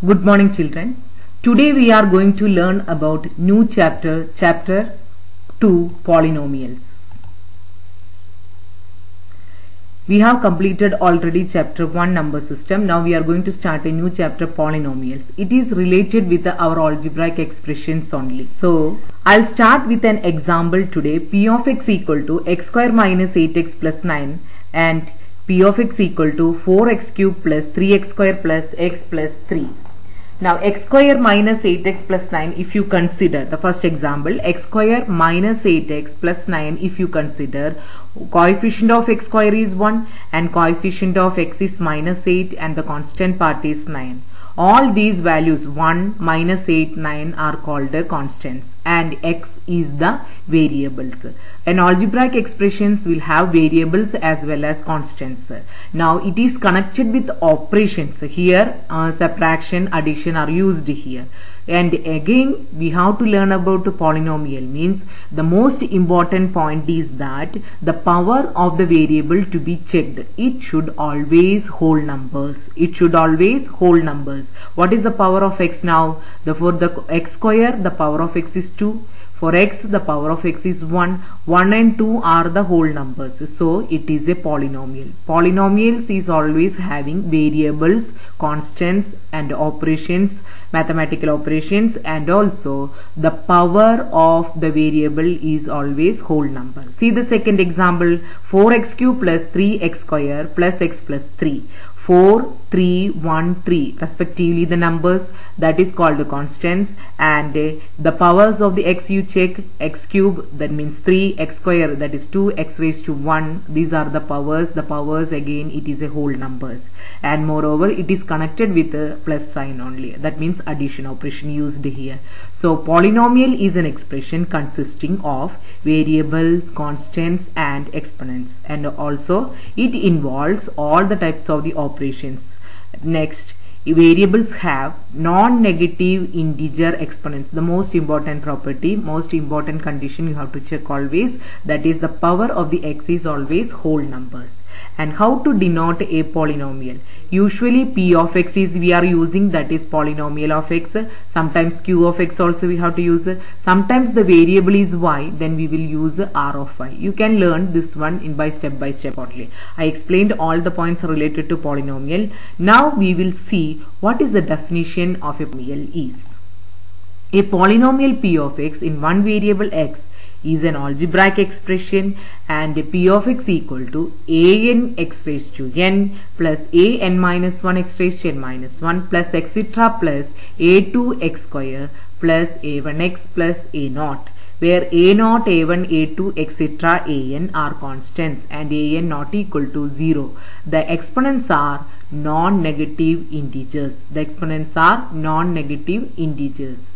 Good morning, children. Today we are going to learn about new chapter 2, polynomials. We have completed already chapter 1, number system. Now we are going to start a new chapter, polynomials. It is related with our algebraic expressions only. So I'll start with an example today. P of x equal to x square minus 8x plus 9 and P of x equal to 4x cube plus 3x square plus x plus 3. Now x square minus 8x plus 9, if you consider the first example, x square minus 8x plus 9, if you consider coefficient of x square is 1 and coefficient of x is minus 8 and the constant part is 9. All these values 1, minus 8, 9 are called the constants and x is the variables. And algebraic expressions will have variables as well as constants. Now it is connected with operations. Here subtraction, addition are used here. And again we have to learn about the polynomial. Means the most important point is that the power of the variable to be checked. It should always hold numbers. It should always hold numbers. What is the power of x now? For the x square, the power of x is 2. For x, the power of x is 1. 1 and 2 are the whole numbers. So it is a polynomial. Polynomials is always having variables, constants and operations, mathematical operations, and also the power of the variable is always whole number. See the second example, 4x cube plus 3x square plus x plus 3. 4, 3, 1, 3 respectively the numbers, that is called the constants, and the powers of the x you check, x cube that means 3, x square that is 2, x raised to 1, these are the powers. The powers again it is a whole numbers, and moreover it is connected with a plus sign only, that means addition operation used here. So polynomial is an expression consisting of variables, constants and exponents, and also it involves all the types of the operations. Next, variables have non-negative integer exponents. The most important property, most important condition you have to check always, that is the power of the x is always whole numbers. And how to denote a polynomial? Usually p of x is we are using, that is polynomial of x. Sometimes q of x also we have to use. Sometimes the variable is y, then we will use r of y. You can learn this one in by step only. I explained all the points related to polynomial. Now we will see what is the definition of a polynomial is. A polynomial p of x in one variable x is an algebraic expression, and p of x equal to an x raised to n plus an minus 1 x raised to n minus 1 plus etc plus a2 x square plus a1x plus a naught, where a0, a1, a2 etc an are constants and an not equal to 0. The exponents are non-negative integers. The exponents are non-negative integers.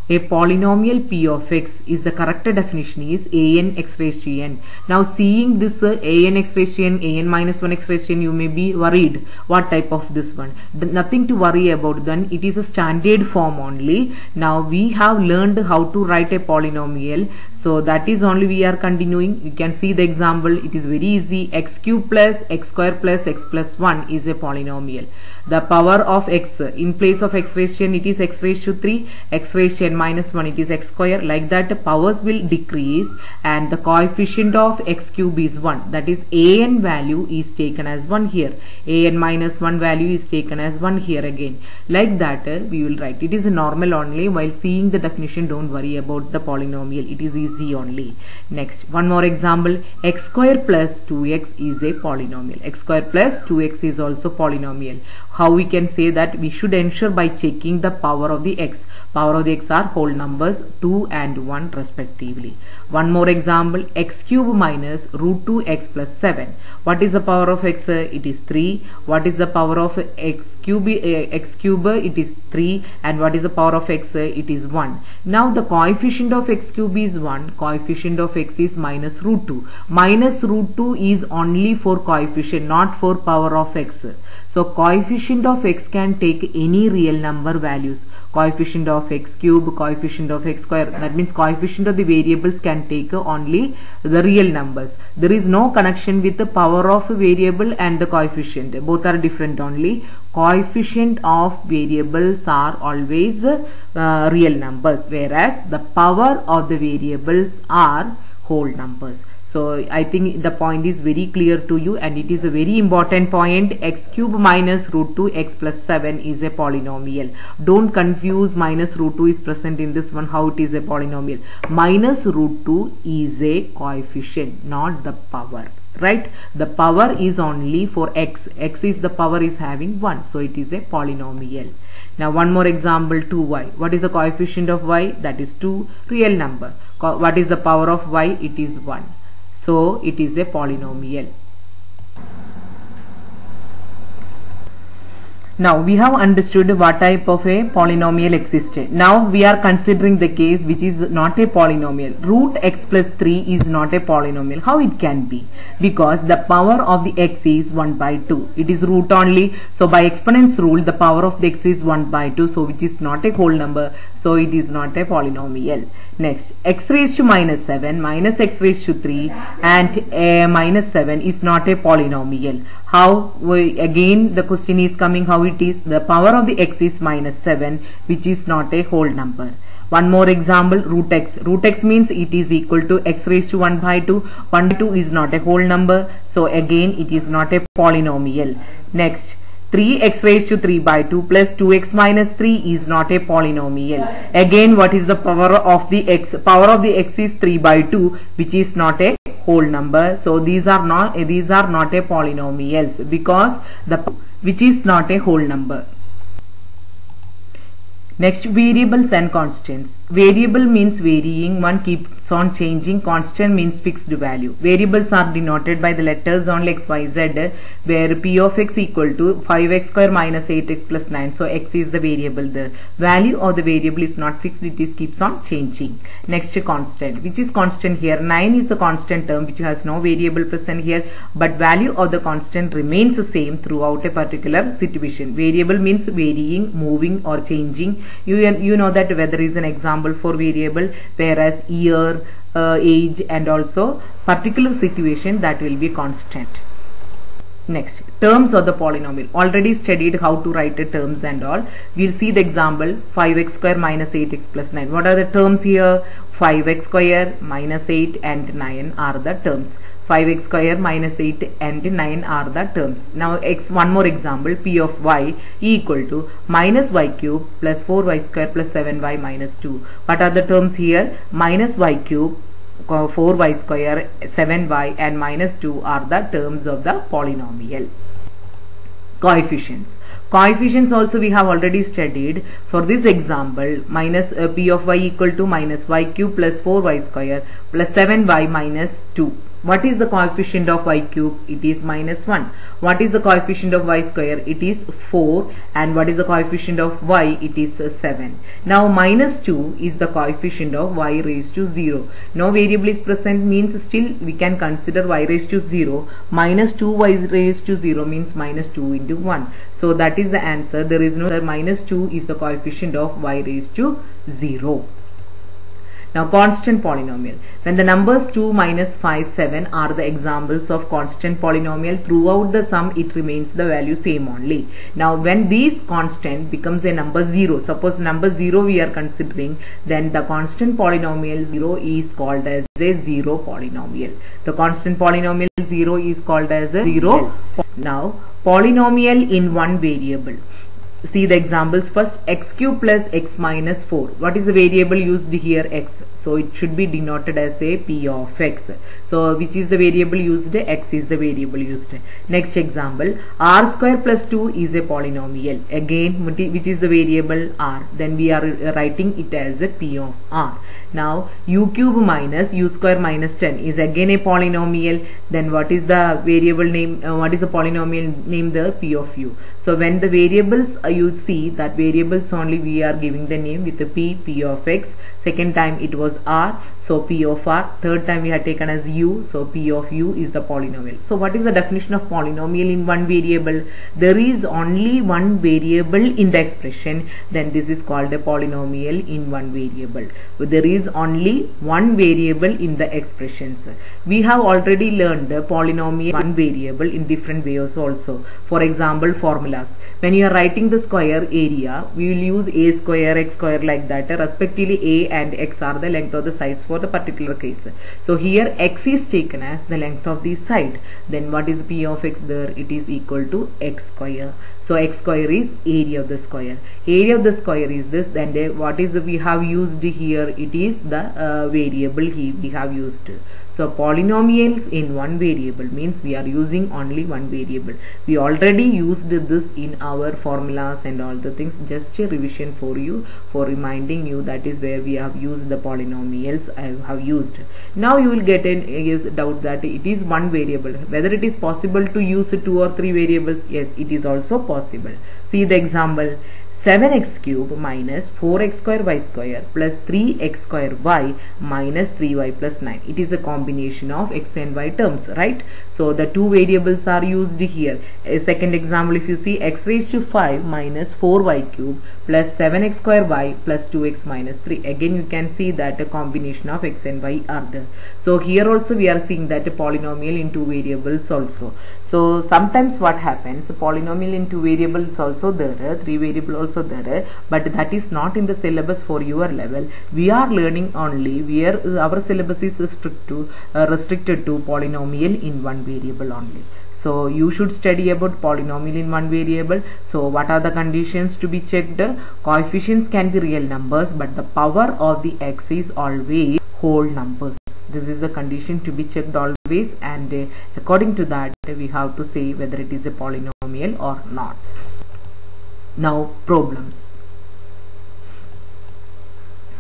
A polynomial p of x is the correct definition is an x raised to n. Now seeing this an x raised to n, an minus 1 x raised to n, you may be worried what type of this one. Nothing to worry about, then it is a standard form only. Now we have learned how to write a polynomial, so that is only we are continuing. You can see the example, it is very easy. X cube plus x square plus x plus 1 is a polynomial. The power of x, in place of x raised to n it is x raised to 3, x raised to n minus 1 it is x square. Like that the powers will decrease and the coefficient of x cube is 1, that is an value is taken as 1 here, an minus 1 value is taken as 1 here again. Like that we will write. It is a normal only. While seeing the definition, don't worry about the polynomial, it is easy only. Next, one more example, x square plus 2x is a polynomial. X square plus 2x is also polynomial. How we can say that? We should ensure by checking the power of the x. Power of the x are whole numbers 2 and 1 respectively. One more example, x cube minus root 2x plus 7. What is the power of x? It is 3. What is the power of x cube? It is 3. And what is the power of x? It is 1. Now the coefficient of x cube is 1. Coefficient of x is minus root 2. Minus root 2 is only for coefficient, not for power of x. So coefficient of x can take any real number values. Coefficient of x cube, coefficient of x square, that means coefficient of the variables can take only the real numbers. There is no connection with the power of a variable and the coefficient. Both are different only. coefficient of variables are always real numbers, whereas the power of the variables are whole numbers. So I think the point is very clear to you, and it is a very important point. X cube minus root 2 x plus 7 is a polynomial. Don't confuse minus root 2 is present in this one, how it is a polynomial. Minus root 2 is a coefficient, not the power. Right? The power is only for x. X is the power is having 1. So it is a polynomial. Now one more example, 2y. What is the coefficient of y? That is 2, real number. What is the power of y? It is 1. So it is a polynomial. Now we have understood what type of a polynomial existed. Now we are considering the case which is not a polynomial. Root x plus 3 is not a polynomial. How it can be? Because the power of the x is 1 by 2. It is root only. So by exponents rule, the power of the x is 1 by 2. So which is not a whole number. So it is not a polynomial. Next, x raised to minus 7 minus x raised to 3 and minus 7 is not a polynomial. How? Again the question is coming, how it is? The power of the x is minus 7, which is not a whole number. One more example, root x. Root x means it is equal to x raised to 1 by 2. 1 by 2 is not a whole number. So again it is not a polynomial. Next, 3x raised to 3 by 2 plus 2x minus 3 is not a polynomial. Again, what is the power of the x? Power of the x is 3 by 2, which is not a whole number. So these are not a polynomials, because the which is not a whole number. Next, variables and constants. Variable means varying, one keeps on changing. Constant means fixed value. Variables are denoted by the letters only x, y, z, where p of x equal to 5x square minus 8x plus 9. So x is the variable. The value of the variable is not fixed, it is keeps on changing. Next, constant. Which is constant here? 9 is the constant term which has no variable present here, but value of the constant remains the same throughout a particular situation. Variable means varying, moving or changing. You know that weather is an example for variable, whereas year, age and also particular situation, that will be constant. Next, terms of the polynomial. Already studied how to write the terms and all. We'll see the example, 5x square minus 8x plus 9. What are the terms here? 5x square minus 8 and 9 are the terms. 5x square minus 8 and 9 are the terms. Now one more example, p of y equal to minus y cube plus 4y square plus 7y minus 2. What are the terms here? Minus y cube, 4y square, 7y and minus 2 are the terms of the polynomial. Coefficients. Coefficients also we have already studied. For this example, minus p of y equal to minus y cube plus 4y square plus 7y minus 2. What is the coefficient of y cube? It is minus 1. What is the coefficient of y square? It is 4. And what is the coefficient of y? It is 7. Now minus 2 is the coefficient of y raised to 0. No variable is present means still we can consider y raised to 0. Minus 2 y raised to 0 means minus 2 into 1. So that is the answer. There is no minus 2 is the coefficient of y raised to 0. Now constant polynomial. When the numbers 2, minus 5, 7 are the examples of constant polynomial, throughout the sum it remains the value same only. Now when these constant becomes a number 0, suppose number 0 we are considering, then the constant polynomial 0 is called as a 0 polynomial. The constant polynomial 0 is called as a 0. Now polynomial in one variable. See the examples first. X cube plus x minus 4. What is the variable used here? X. So it should be denoted as a p of x. So which is the variable used? X is the variable used. Next example, r square plus 2 is a polynomial. Again, which is the variable? R. Then we are writing it as a p of r. Now u cube minus u square minus 10 is again a polynomial. Then what is the variable name? What is the polynomial name there? P of u. So when the variables you see that variables only we are giving the name with the p of x. Second time it was r, so p of r. Third time we had taken as u, so p of u is the polynomial. So what is the definition of polynomial in one variable? There is only one variable in the expression, then this is called a polynomial in one variable. There is is only one variable in the expressions. We have already learned the polynomial one variable in different ways also. For example, formulas. When you are writing the square area, we will use a square, x square like that. Respectively, a and x are the length of the sides for the particular case. So here x is taken as the length of the side. Then what is p of x there? It is equal to x square. So x square is area of the square. Area of the square is this. Then what is the we have used here? It is the variable we have used. So polynomials in one variable means we are using only one variable. We already used this in our formulas and all the things. Just a revision for you, for reminding you that is where we have used the polynomials I have used. Now you will get a doubt that it is one variable. Whether it is possible to use 2 or 3 variables? Yes, it is also possible. See the example. 7x cube minus 4x square y square plus 3x square y minus 3y plus 9. It is a combination of x and y terms, right? So the two variables are used here. A second example, if you see x raised to 5 minus 4y cube plus 7x square y plus 2x minus 3. Again you can see that a combination of x and y are there. So here also we are seeing that a polynomial in two variables also. So sometimes what happens, a polynomial in two variables also there, 3 variable also there, but that is not in the syllabus for your level. We are learning only where our syllabus is restricted to polynomial in one variable only. So you should study about polynomial in one variable. So what are the conditions to be checked? Coefficients can be real numbers, but the power of the x is always whole numbers. This is the condition to be checked always, and according to that we have to say whether it is a polynomial or not. Now problems.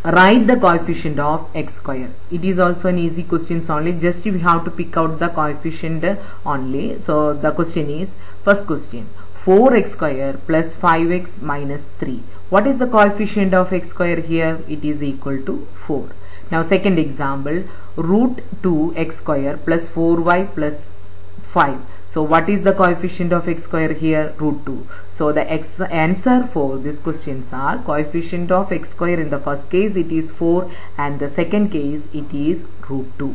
Write the coefficient of x square. It is also an easy question only. Just we have to pick out the coefficient only. So the question is, first question, 4x square plus 5x minus 3. What is the coefficient of x square here? It is equal to 4. Now second example, root 2x square plus 4y plus 5. So what is the coefficient of x square here? Root 2. So the answer for these questions are coefficient of x square in the first case it is 4 and the second case it is root 2.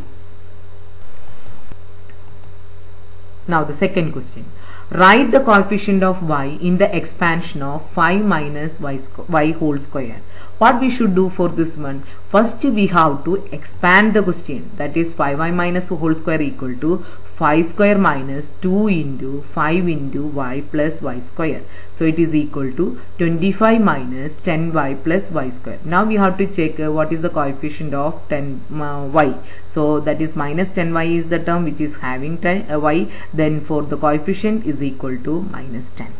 Now the second question. Write the coefficient of y in the expansion of 5 minus y whole square. What we should do for this one? First we have to expand the question, that is 5y minus whole square equal to 5 square minus 2 into 5 into y plus y square. So it is equal to 25 minus 10y plus y square. Now we have to check what is the coefficient of 10y. So that is minus 10y is the term which is having 10y. Then for the coefficient is equal to minus 10.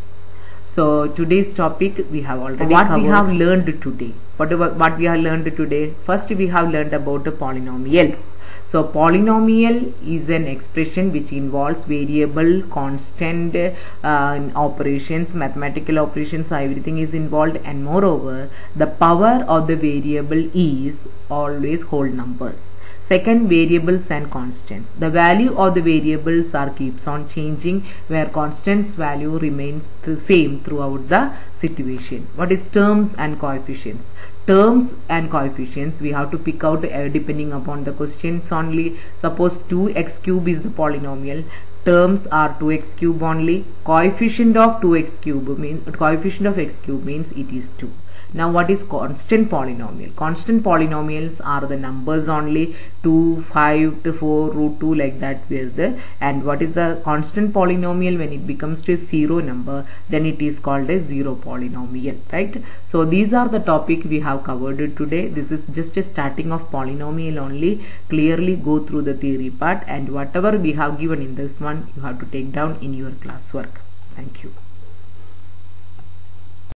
So today's topic we have already covered. We have learned today. What we have learned today? First we have learned about the polynomials. So polynomial is an expression which involves variable, constant operations, mathematical operations, everything is involved, and moreover the power of the variable is always whole numbers. Second, variables and constants. The value of the variables keeps on changing, where constants value remains the same throughout the situation. What is terms and coefficients? Terms and coefficients we have to pick out depending upon the questions only. Suppose 2x cube is the polynomial. Terms are 2x cube only. Coefficient of 2x cube means coefficient of x cube means it is 2. Now what is constant polynomial? Constant polynomials are the numbers only, 2, 5, 4, root 2 like that where the, and what is the constant polynomial? When it becomes to a 0 number, then it is called a zero polynomial, right? So these are the topic we have covered today. This is just a starting of polynomial only. Clearly go through the theory part, and whatever we have given in this one you have to take down in your classwork. Thank you.